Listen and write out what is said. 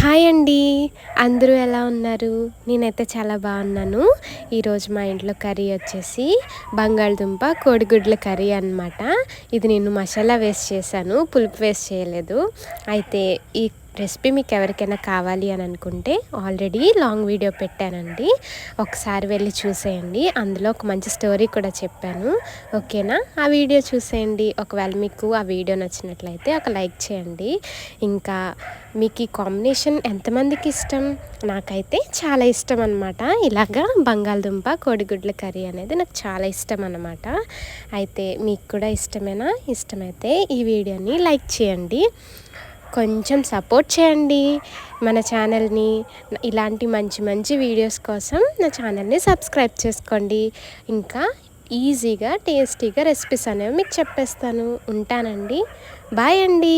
Hi అండి. అందరూ ఎలా ఉన్నారు? నేనైతే చాలా బాగున్నాను. ఈరోజు మా ఇంట్లో కర్రీ వచ్చేసి బంగాళదుంప కోడిగుడ్ల కర్రీ అనమాట. ఇది నేను మసాలా వేసి చేశాను, పులుపు వేసి చేయలేదు. అయితే ఈ రెసిపీ మీకు ఎవరికైనా కావాలి అని అనుకుంటే ఆల్రెడీ లాంగ్ వీడియో పెట్టానండి, ఒకసారి వెళ్ళి చూసేయండి. అందులో ఒక మంచి స్టోరీ కూడా చెప్పాను, ఓకేనా? ఆ వీడియో చూసేయండి. ఒకవేళ మీకు ఆ వీడియో నచ్చినట్లయితే ఒక లైక్ చేయండి. ఇంకా మీకు ఈ కాంబినేషన్ ఎంతమందికి ఇష్టం? నాకైతే చాలా ఇష్టం అనమాట. ఇలాగా బంగాళదుంప కోడిగుడ్ల కర్రీ అనేది నాకు చాలా ఇష్టం అన్నమాట. అయితే మీకు కూడా ఇష్టమేనా? ఇష్టమైతే ఈ వీడియోని లైక్ చేయండి, కొంచెం సపోర్ట్ చేయండి మన ఛానల్ని. ఇలాంటి మంచి మంచి వీడియోస్ కోసం నా ఛానల్ని సబ్స్క్రైబ్ చేసుకోండి. ఇంకా ఈజీగా టేస్టీగా రెసిపీస్ అనేవి మీకు చెప్పేస్తాను. ఉంటానండి. బాయ్ అండి.